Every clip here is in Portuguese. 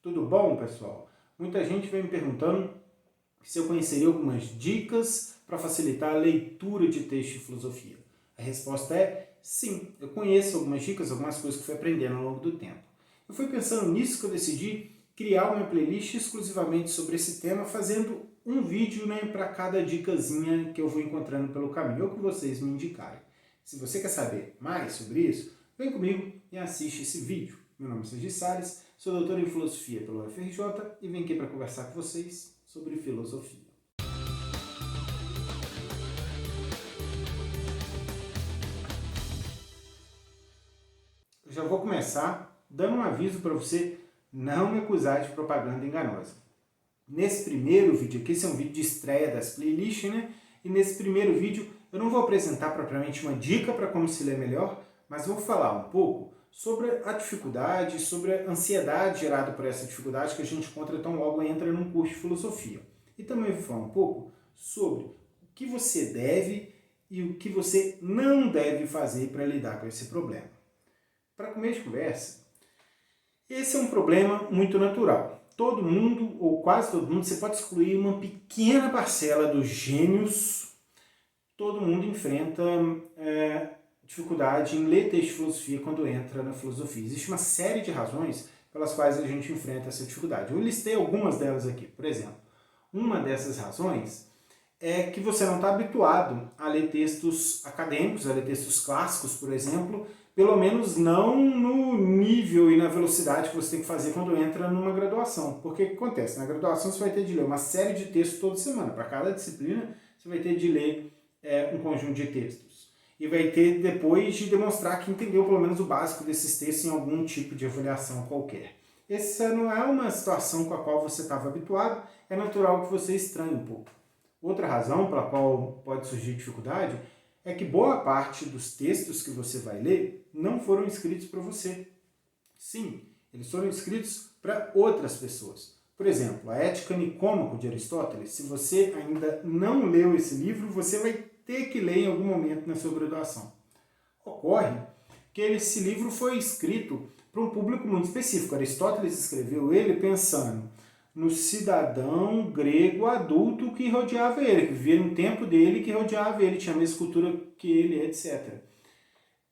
Tudo bom, pessoal? Muita gente vem me perguntando se eu conheceria algumas dicas para facilitar a leitura de texto de filosofia. A resposta é sim, eu conheço algumas dicas, algumas coisas que fui aprendendo ao longo do tempo. Eu fui pensando nisso que eu decidi criar uma playlist exclusivamente sobre esse tema, fazendo um vídeo para cada dicasinha que eu vou encontrando pelo caminho, ou que vocês me indicarem. Se você quer saber mais sobre isso, vem comigo e assiste esse vídeo. Meu nome é Sergi Salles, sou doutor em filosofia pela UFRJ e vim aqui para conversar com vocês sobre filosofia. Eu já vou começar dando um aviso para você não me acusar de propaganda enganosa. Nesse primeiro vídeo aqui, esse é um vídeo de estreia das playlists, né? E nesse primeiro vídeo eu não vou apresentar propriamente uma dica para como se ler melhor, mas vou falar um pouco sobre a dificuldade, sobre a ansiedade gerada por essa dificuldade que a gente encontra tão logo entra num curso de filosofia. E também vou falar um pouco sobre o que você deve e o que você não deve fazer para lidar com esse problema. Para começo de conversa, esse é um problema muito natural. Todo mundo, ou quase todo mundo, você pode excluir uma pequena parcela dos gênios, todo mundo enfrenta dificuldade em ler texto de filosofia quando entra na filosofia. Existe uma série de razões pelas quais a gente enfrenta essa dificuldade. Eu listei algumas delas aqui. Por exemplo, uma dessas razões é que você não está habituado a ler textos acadêmicos, a ler textos clássicos, por exemplo, pelo menos não no nível e na velocidade que você tem que fazer quando entra numa graduação. Porque o que acontece? Na graduação você vai ter de ler uma série de textos toda semana. Para cada disciplina você vai ter de ler um conjunto de textos. E vai ter depois de demonstrar que entendeu pelo menos o básico desses textos em algum tipo de avaliação qualquer. Essa não é uma situação com a qual você estava habituado, é natural que você estranhe um pouco. Outra razão pela qual pode surgir dificuldade é que boa parte dos textos que você vai ler não foram escritos para você. Sim, eles foram escritos para outras pessoas. Por exemplo, a Ética Nicômaco de Aristóteles, se você ainda não leu esse livro, você vai ter que ler em algum momento na sua graduação. Ocorre que esse livro foi escrito para um público muito específico. Aristóteles escreveu ele pensando no cidadão grego adulto que rodeava ele, que vivia no tempo dele, que rodeava ele, tinha a mesma cultura que ele, etc.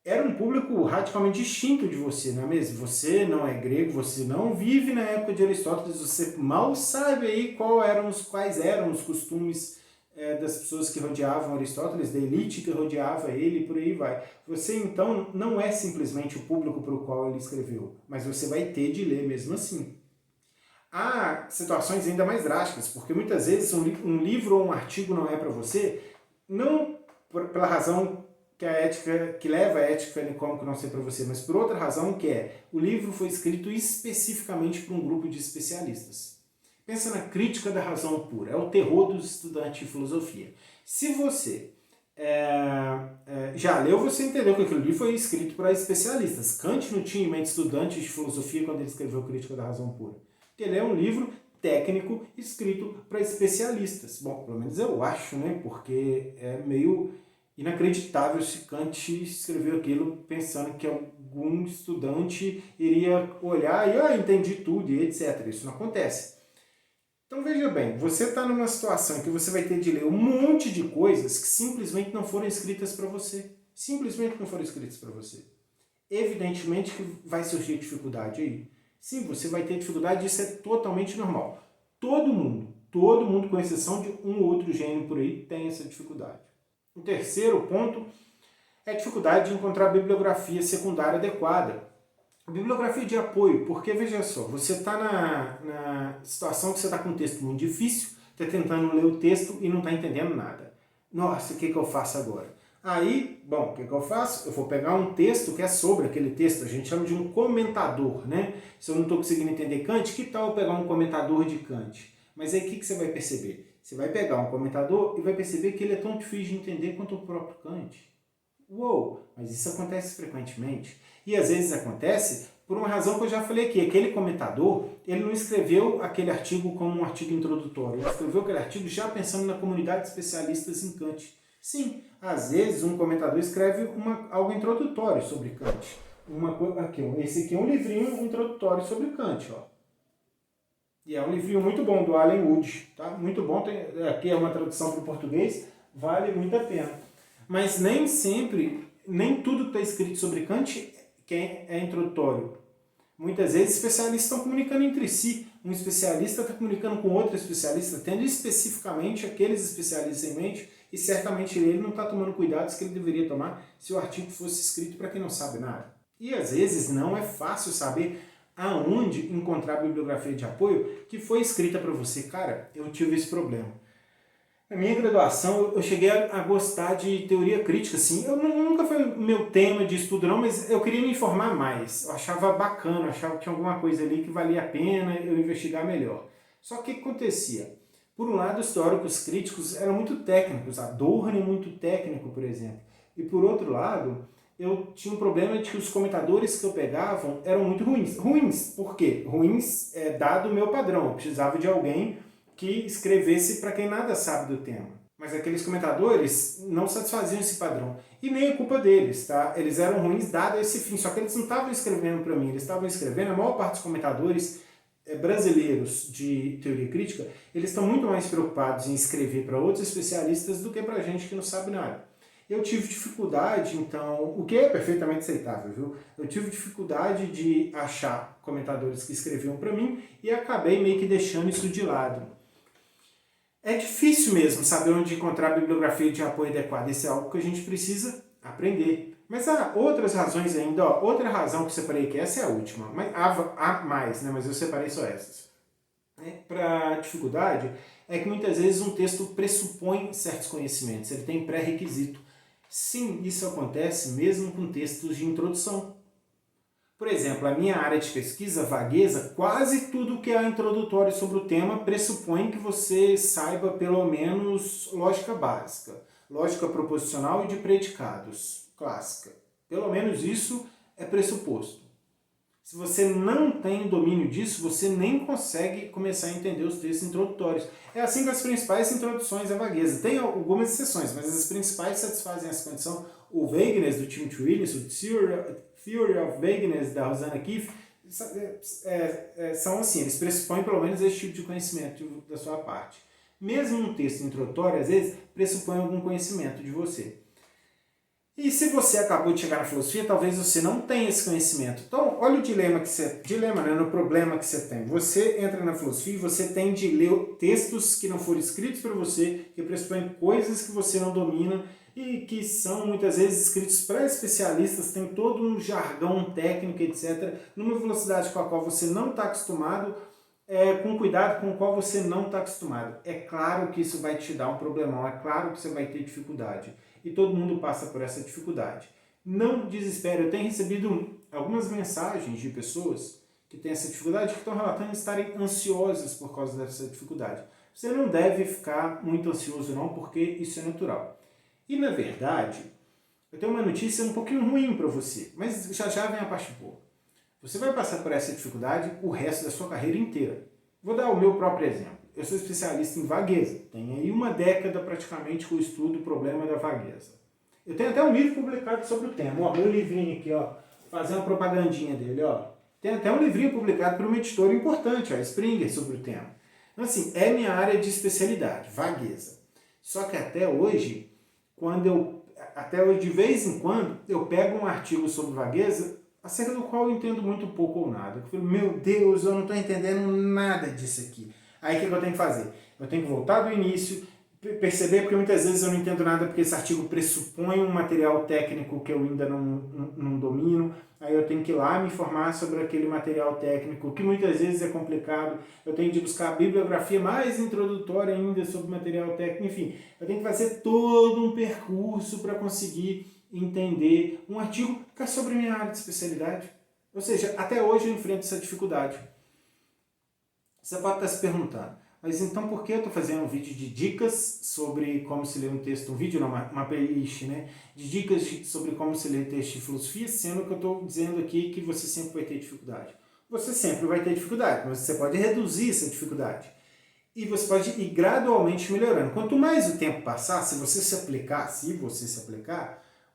Era um público radicalmente distinto de você, não é mesmo? Você não é grego, você não vive na época de Aristóteles, você mal sabe aí quais eram os costumes das pessoas que rodeavam Aristóteles, da elite que rodeava ele e por aí vai. Você então não é simplesmente o público para o qual ele escreveu, mas você vai ter de ler mesmo assim. Há situações ainda mais drásticas, porque muitas vezes um livro ou um artigo não é para você, não pela razão que leva a ética nicômaco não ser para você, mas por outra razão que é, o livro foi escrito especificamente para um grupo de especialistas. Pensa na crítica da razão pura, é o terror dos estudantes de filosofia. Se você já leu, você entendeu que aquele livro foi escrito para especialistas. Kant não tinha em mente estudantes de filosofia quando ele escreveu Crítica da Razão Pura. Ele é um livro técnico escrito para especialistas. Bom, pelo menos eu acho, né? Porque é meio inacreditável se Kant escreveu aquilo pensando que algum estudante iria olhar e entendi tudo e etc. Isso não acontece. Então veja bem, você está numa situação em que você vai ter de ler um monte de coisas que simplesmente não foram escritas para você. Simplesmente não foram escritas para você. Evidentemente que vai surgir dificuldade aí. Sim, você vai ter dificuldade, isso é totalmente normal. Todo mundo, com exceção de um ou outro gênio por aí, tem essa dificuldade. O terceiro ponto é a dificuldade de encontrar bibliografia secundária adequada. Bibliografia de apoio, porque veja só, você está na situação que você está com um texto muito difícil, está tentando ler o texto e não está entendendo nada. Nossa, o que eu faço agora? Aí, bom, o que eu faço? Eu vou pegar um texto que é sobre aquele texto, a gente chama de um comentador, né? Se eu não estou conseguindo entender Kant, que tal eu pegar um comentador de Kant? Mas aí o que você vai perceber? Você vai pegar um comentador e vai perceber que ele é tão difícil de entender quanto o próprio Kant. Uou, mas isso acontece frequentemente. E às vezes acontece por uma razão que eu já falei aqui. Aquele comentador, ele não escreveu aquele artigo como um artigo introdutório. Ele escreveu aquele artigo já pensando na comunidade de especialistas em Kant. Sim, às vezes um comentador escreve algo introdutório sobre Kant. Esse aqui é um livrinho introdutório sobre Kant. Ó. E é um livrinho muito bom, do Alan Wood, tá? Muito bom, aqui é uma tradução para o português, vale muito a pena. Mas nem sempre, nem tudo que está escrito sobre Kant é introdutório. Muitas vezes especialistas estão comunicando entre si. Um especialista está comunicando com outro especialista, tendo especificamente aqueles especialistas em mente, e certamente ele não está tomando cuidados que ele deveria tomar se o artigo fosse escrito para quem não sabe nada. E às vezes não é fácil saber aonde encontrar a bibliografia de apoio que foi escrita para você. Cara, eu tive esse problema. Na minha graduação, eu cheguei a gostar de teoria crítica, assim. Nunca foi meu tema de estudo, não, mas eu queria me informar mais. Eu achava bacana, eu achava que tinha alguma coisa ali que valia a pena eu investigar melhor. Só que o que acontecia? Por um lado, os teóricos críticos eram muito técnicos, Adorno é muito técnico, por exemplo. E por outro lado, eu tinha um problema de que os comentadores que eu pegava eram muito ruins. Ruins, por quê? Ruins dado o meu padrão. Eu precisava de alguém que escrevesse para quem nada sabe do tema. Mas aqueles comentadores não satisfaziam esse padrão. E nem é culpa deles, tá? Eles eram ruins dado esse fim, só que eles não estavam escrevendo para mim, eles estavam escrevendo, a maior parte dos comentadores brasileiros de teoria crítica, eles estão muito mais preocupados em escrever para outros especialistas do que para gente que não sabe nada. Eu tive dificuldade, então, o que é perfeitamente aceitável, viu? Eu tive dificuldade de achar comentadores que escreviam para mim e acabei meio que deixando isso de lado. É difícil mesmo saber onde encontrar a bibliografia de apoio adequada. Isso é algo que a gente precisa aprender. Mas há outras razões ainda. Ó, outra razão que eu separei, que essa é a última. Mas há mais, né? Mas eu separei só essas. Para dificuldade, é que muitas vezes um texto pressupõe certos conhecimentos. Ele tem pré-requisito. Sim, isso acontece mesmo com textos de introdução. Por exemplo, a minha área de pesquisa, vagueza, quase tudo que é introdutório sobre o tema pressupõe que você saiba pelo menos lógica básica, lógica proposicional e de predicados, clássica. Pelo menos isso é pressuposto. Se você não tem domínio disso, você nem consegue começar a entender os textos introdutórios. É assim com as principais introduções à vagueza. Tem algumas exceções, mas as principais satisfazem essa condição. O Vagueness, do Timothy Willis, o Theory of Vagueness, da Rosanna Keefe, são assim, eles pressupõem pelo menos esse tipo de conhecimento da sua parte. Mesmo um texto introdutório, às vezes, pressupõe algum conhecimento de você. E se você acabou de chegar na filosofia, talvez você não tenha esse conhecimento. Então, olha o dilema que você... Dilema, né? No problema que você tem. Você entra na filosofia e você tem de ler textos que não foram escritos para você, que pressupõem coisas que você não domina e que são, muitas vezes, escritos para especialistas, tem todo um jargão técnico, etc., numa velocidade com a qual você não está acostumado, com cuidado com o qual você não está acostumado. É claro que isso vai te dar um problemão, é claro que você vai ter dificuldade. E todo mundo passa por essa dificuldade. Não desespere. Eu tenho recebido algumas mensagens de pessoas que têm essa dificuldade, que estão relatando estarem ansiosas por causa dessa dificuldade. Você não deve ficar muito ansioso não, porque isso é natural. E na verdade, eu tenho uma notícia um pouquinho ruim para você, mas já vem a parte boa. Você vai passar por essa dificuldade o resto da sua carreira inteira. Vou dar o meu próprio exemplo. Eu sou especialista em vagueza. Tem aí uma década praticamente que eu estudo o problema da vagueza. Eu tenho até um livro publicado sobre o tema. Ó, meu livrinho aqui, ó, fazer uma propagandinha dele, ó. Tem até um livrinho publicado por uma editora importante, ó, Springer, sobre o tema. Então, assim, é minha área de especialidade, vagueza. Só que até hoje, de vez em quando, eu pego um artigo sobre vagueza, acerca do qual eu entendo muito pouco ou nada. Eu falo, meu Deus, eu não estou entendendo nada disso aqui. Aí o que eu tenho que fazer? Eu tenho que voltar do início, perceber, porque muitas vezes eu não entendo nada porque esse artigo pressupõe um material técnico que eu ainda não domino. Aí eu tenho que ir lá me informar sobre aquele material técnico, que muitas vezes é complicado. Eu tenho de buscar a bibliografia mais introdutória ainda sobre material técnico. Enfim, eu tenho que fazer todo um percurso para conseguir entender um artigo que é sobre minha área de especialidade. Ou seja, até hoje eu enfrento essa dificuldade. Você pode estar se perguntando, mas então por que eu estou fazendo um vídeo de dicas sobre como se lê um texto, um vídeo não, uma playlist, né? De dicas sobre como se lê texto de filosofia, sendo que eu estou dizendo aqui que você sempre vai ter dificuldade. Você sempre vai ter dificuldade, mas você pode reduzir essa dificuldade. E você pode ir gradualmente melhorando. Quanto mais o tempo passar, se você se aplicar,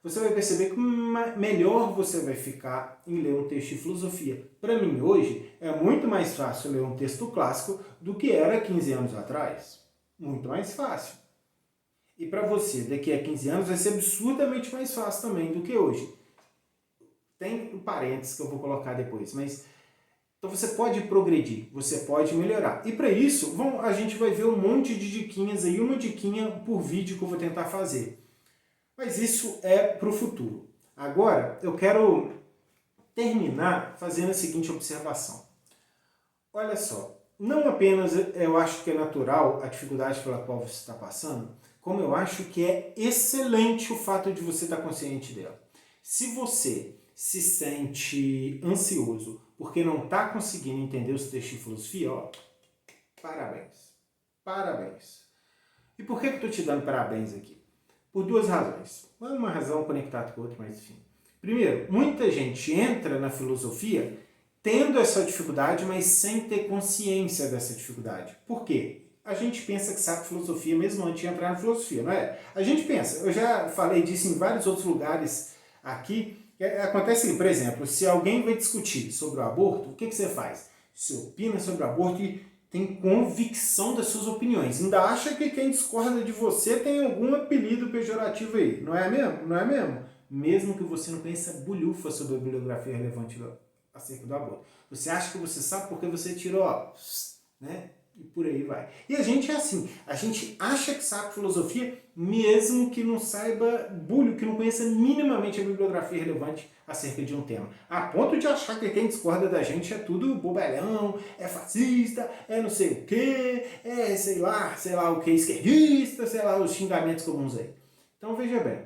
você vai perceber que melhor você vai ficar em ler um texto de filosofia. Para mim, hoje, é muito mais fácil ler um texto clássico do que era 15 anos atrás. Muito mais fácil. E para você, daqui a 15 anos, vai ser absurdamente mais fácil também do que hoje. Tem um parênteses que eu vou colocar depois, mas... Então você pode progredir, você pode melhorar. E para isso, a gente vai ver um monte de diquinhas aí, uma diquinha por vídeo que eu vou tentar fazer. Mas isso é para o futuro. Agora, eu quero terminar fazendo a seguinte observação. Olha só, não apenas eu acho que é natural a dificuldade pela qual você está passando, como eu acho que é excelente o fato de você estar consciente dela. Se você se sente ansioso porque não está conseguindo entender os textos de filosofia, ó, parabéns. Parabéns. E por que eu estou te dando parabéns aqui? Por duas razões. Uma razão conectada com a outra, mas enfim. Primeiro, muita gente entra na filosofia tendo essa dificuldade, mas sem ter consciência dessa dificuldade. Por quê? A gente pensa que sabe filosofia mesmo antes de entrar na filosofia, não é? A gente pensa, eu já falei disso em vários outros lugares aqui. Acontece que, por exemplo, se alguém vai discutir sobre o aborto, o que você faz? Você opina sobre o aborto e tem convicção das suas opiniões. Ainda acha que quem discorda de você tem algum apelido pejorativo aí. Não é mesmo? Não é mesmo? Mesmo que você não conheça bulhufa sobre a bibliografia relevante acerca do aborto. Você acha que você sabe porque você tirou, ó, né? E por aí vai. E a gente é assim, a gente acha que sabe filosofia, mesmo que não saiba que não conheça minimamente a bibliografia relevante acerca de um tema. A ponto de achar que quem discorda da gente é tudo bobalhão, é fascista, é não sei o quê, é sei lá o que, esquerdista, sei lá, os xingamentos comuns aí. Então veja bem,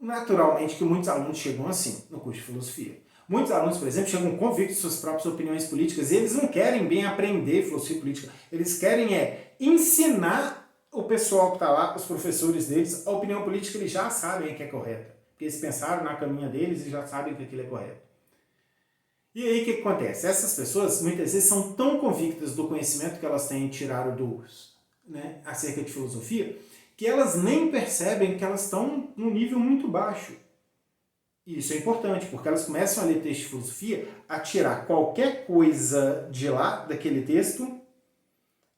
naturalmente que muitos alunos chegam assim no curso de filosofia. Muitos alunos, por exemplo, chegam convictos de suas próprias opiniões políticas e eles não querem bem aprender filosofia política. Eles querem ensinar o pessoal que está lá, os professores deles, a opinião política que eles já sabem que é correta. Porque eles pensaram na caminha deles e já sabem que aquilo é correto. E aí o que acontece? Essas pessoas muitas vezes são tão convictas do conhecimento que elas têm tirado acerca de filosofia, que elas nem percebem que elas estão num nível muito baixo. E isso é importante, porque elas começam a ler texto de filosofia, a tirar qualquer coisa de lá, daquele texto,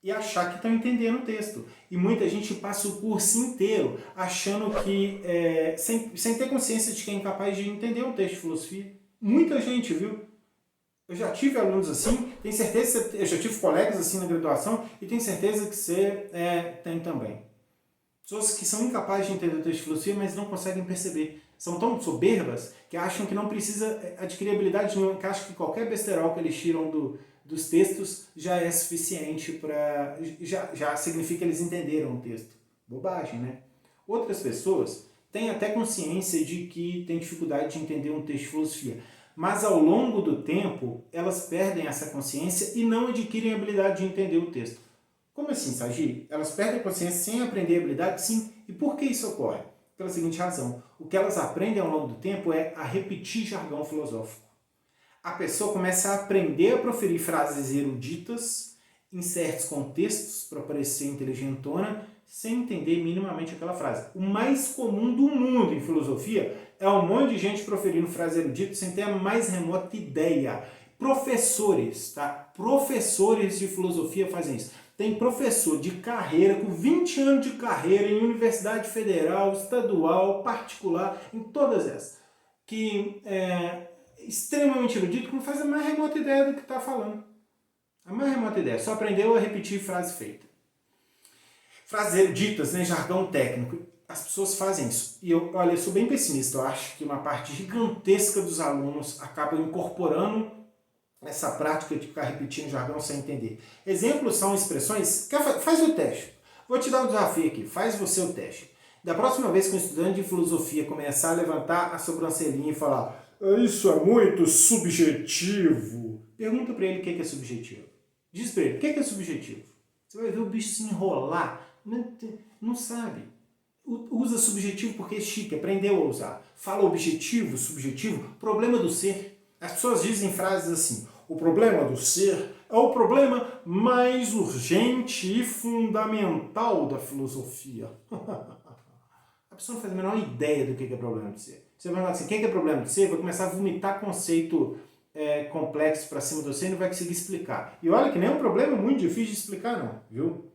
e achar que estão entendendo o texto. E muita gente passa o curso inteiro achando que, sem ter consciência de que é incapaz de entender um texto de filosofia. Muita gente, viu? Eu já tive alunos assim, tenho certeza, eu já tive colegas assim na graduação, e tenho certeza que você tem também. Pessoas que são incapazes de entender o texto de filosofia, mas não conseguem perceber. São tão soberbas que acham que não precisa adquirir habilidade nenhuma, que acham que qualquer besterol que eles tiram dos textos já é suficiente para... Já significa que eles entenderam o texto. Bobagem, né? Outras pessoas têm até consciência de que têm dificuldade de entender um texto de filosofia, mas ao longo do tempo elas perdem essa consciência e não adquirem a habilidade de entender o texto. Como assim, Sagi? Elas perdem a consciência sem aprender a habilidade? Sim. E por que isso ocorre? Pela seguinte razão. O que elas aprendem ao longo do tempo é a repetir jargão filosófico. A pessoa começa a aprender a proferir frases eruditas em certos contextos para parecer inteligentona, sem entender minimamente aquela frase. O mais comum do mundo em filosofia é um monte de gente proferindo frases eruditas sem ter a mais remota ideia. Professores, tá? Professores de filosofia fazem isso. Tem professor de carreira, com 20 anos de carreira em universidade federal, estadual, particular, em todas essas, que é extremamente erudito, que não faz a mais remota ideia do que está falando. A mais remota ideia, só aprendeu a repetir frase feita. Frases eruditas, jargão técnico. As pessoas fazem isso. E eu sou bem pessimista. Eu acho que uma parte gigantesca dos alunos acabam incorporando essa prática de ficar repetindo jargão sem entender. Exemplos são expressões... Faz o teste. Vou te dar um desafio aqui. Faz você o teste. Da próxima vez que um estudante de filosofia começar a levantar a sobrancelhinha e falar isso é muito subjetivo, pergunta para ele o que é subjetivo. Diz para ele, o que é subjetivo? Você vai ver o bicho se enrolar. Não sabe. Usa subjetivo porque é chique, aprendeu a usar. Fala objetivo, subjetivo, problema do ser. As pessoas dizem frases assim, o problema do ser é o problema mais urgente e fundamental da filosofia. A pessoa não faz a menor ideia do que é problema de ser. Você vai falar assim, o que é problema de ser? Vai começar a vomitar conceito complexo para cima de você e não vai conseguir explicar. E olha que nem é um problema muito difícil de explicar não, viu?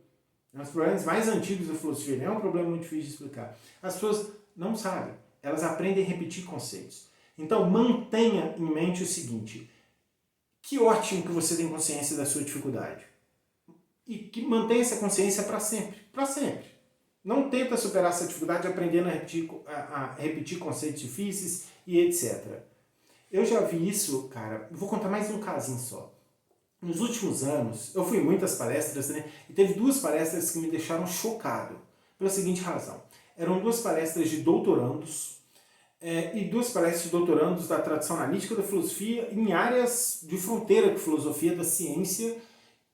É um dos problemas mais antigos da filosofia, nem é um problema muito difícil de explicar. As pessoas não sabem, elas aprendem a repetir conceitos. Então mantenha em mente o seguinte, que ótimo que você tem consciência da sua dificuldade. E que mantenha essa consciência para sempre, para sempre. Não tenta superar essa dificuldade aprendendo a repetir conceitos difíceis e etc. Eu já vi isso, cara, vou contar mais um casinho só. Nos últimos anos, eu fui em muitas palestras, né? E teve 2 palestras que me deixaram chocado. Pela seguinte razão. Eram 2 palestras de doutorandos e 2 palestras de doutorandos da tradição analítica da filosofia em áreas de fronteira com filosofia da ciência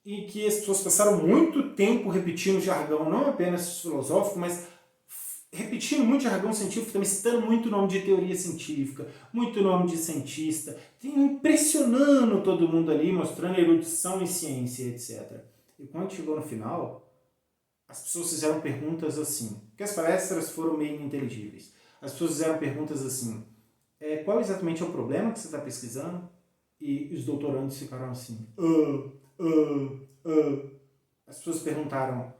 e que as pessoas passaram muito tempo repetindo jargão, não apenas filosófico, mas repetindo muito jargão científico, também citando muito nome de teoria científica, muito nome de cientista, impressionando todo mundo ali, mostrando erudição em ciência, etc. E quando chegou no final, as pessoas fizeram perguntas assim, porque as palestras foram meio ininteligíveis. As pessoas fizeram perguntas assim, qual exatamente é o problema que você está pesquisando? E os doutorandos ficaram assim, As pessoas perguntaram,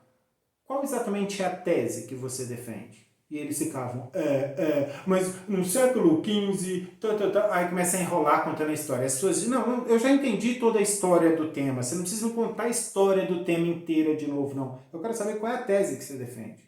qual exatamente é a tese que você defende? E eles ficavam, mas no século XV, aí começa a enrolar contando a história. As pessoas dizem, não, eu já entendi toda a história do tema, você não precisa me contar a história do tema inteira de novo, não. Eu quero saber qual é a tese que você defende.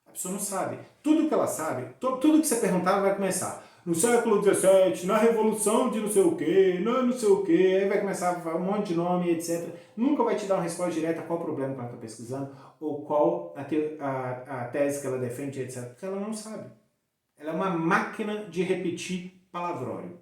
A pessoa não sabe. Tudo que ela sabe, tudo que você perguntar vai começar. No século XVII, na revolução de não sei o quê, não sei o quê, aí vai começar a falar um monte de nome, etc. Nunca vai te dar uma resposta direta a qual problema que ela está pesquisando, ou qual a tese que ela defende, etc. Porque ela não sabe. Ela é uma máquina de repetir palavrório.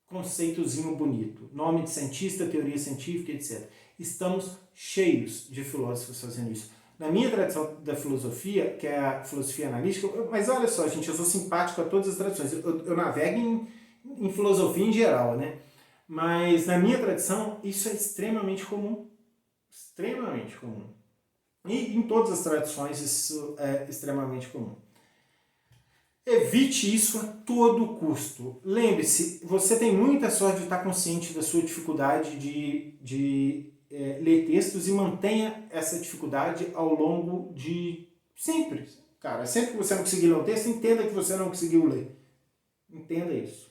Conceitozinho bonito. Nome de cientista, teoria científica, etc. Estamos cheios de filósofos fazendo isso. Na minha tradição da filosofia, que é a filosofia analítica, mas olha só, gente, eu sou simpático a todas as tradições. Eu navego em filosofia em geral, né? Mas na minha tradição, isso é extremamente comum. Extremamente comum. E em todas as tradições isso é extremamente comum. Evite isso a todo custo. Lembre-se, você tem muita sorte de estar consciente da sua dificuldade de ler textos e mantenha essa dificuldade ao longo de sempre. Cara, sempre que você não conseguir ler um texto, entenda que você não conseguiu ler. Entenda isso.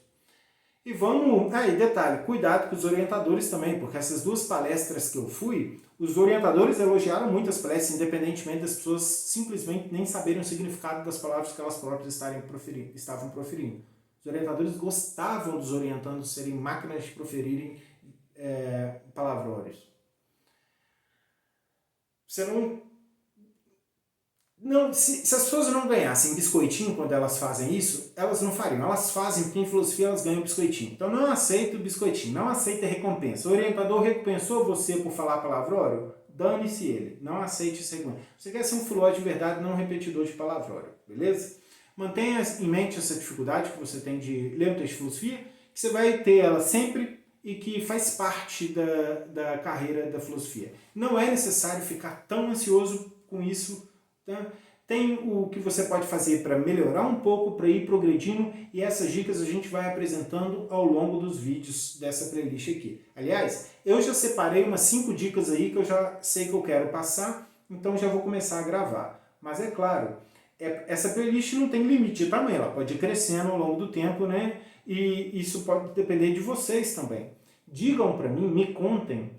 E vamos... e detalhe, cuidado com os orientadores também, porque essas 2 palestras que eu fui, os orientadores elogiaram muito as palestras, independentemente das pessoas simplesmente nem saberem o significado das palavras que elas próprias estavam proferindo. Os orientadores gostavam dos orientandos serem máquinas de proferirem palavrórios. Você se as pessoas não ganhassem biscoitinho quando elas fazem isso, elas não fariam. Elas fazem porque em filosofia elas ganham biscoitinho. Então não aceita o biscoitinho, não aceita a recompensa. O orientador recompensou você por falar palavrório? Dane-se ele. Não aceite esse recompensa. Você quer ser um filósofo de verdade, não um repetidor de palavrório. Beleza? Mantenha em mente essa dificuldade que você tem de ler um texto de filosofia, que você vai ter ela sempre e que faz parte da carreira da filosofia. Não é necessário ficar tão ansioso com isso. Tá? Tem o que você pode fazer para melhorar um pouco, para ir progredindo, e essas dicas a gente vai apresentando ao longo dos vídeos dessa playlist aqui. Aliás, eu já separei umas 5 dicas aí que eu já sei que eu quero passar, então já vou começar a gravar. Mas é claro, essa playlist não tem limite de tamanho, ela pode ir crescendo ao longo do tempo, né? E isso pode depender de vocês também. Digam para mim, me contem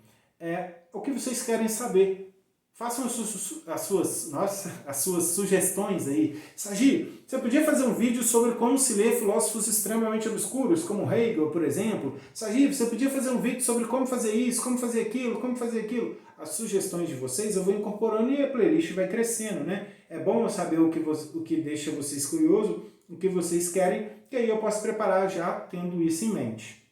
o que vocês querem saber. Façam as suas sugestões aí. Sagi, você podia fazer um vídeo sobre como se lê filósofos extremamente obscuros, como Hegel, por exemplo. Sagi, você podia fazer um vídeo sobre como fazer isso, como fazer aquilo, como fazer aquilo. As sugestões de vocês eu vou incorporando e a playlist vai crescendo, né? É bom eu saber o que deixa vocês curiosos, o que vocês querem, que aí eu posso preparar já tendo isso em mente.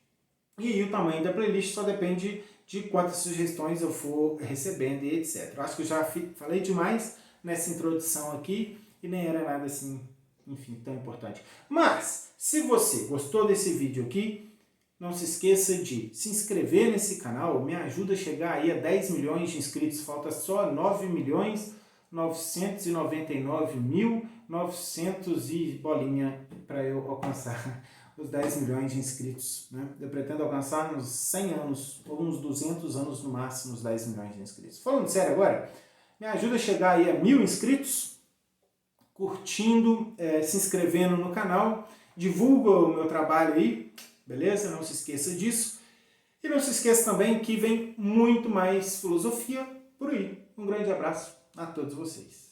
E aí o tamanho da playlist só depende de quantas sugestões eu for recebendo e etc. Eu acho que eu já falei demais nessa introdução aqui e nem era nada assim, enfim, tão importante. Mas, se você gostou desse vídeo aqui, não se esqueça de se inscrever nesse canal, me ajuda a chegar aí a 10 milhões de inscritos, falta só 9 milhões 999.900 e bolinha para eu alcançar os 10 milhões de inscritos. Né? Eu pretendo alcançar nos 100 anos, ou uns 200 anos no máximo, os 10 milhões de inscritos. Falando sério agora, me ajuda a chegar aí a 1.000 inscritos, curtindo, se inscrevendo no canal, divulga o meu trabalho aí, beleza? Não se esqueça disso. E não se esqueça também que vem muito mais filosofia por aí. Um grande abraço a todos vocês.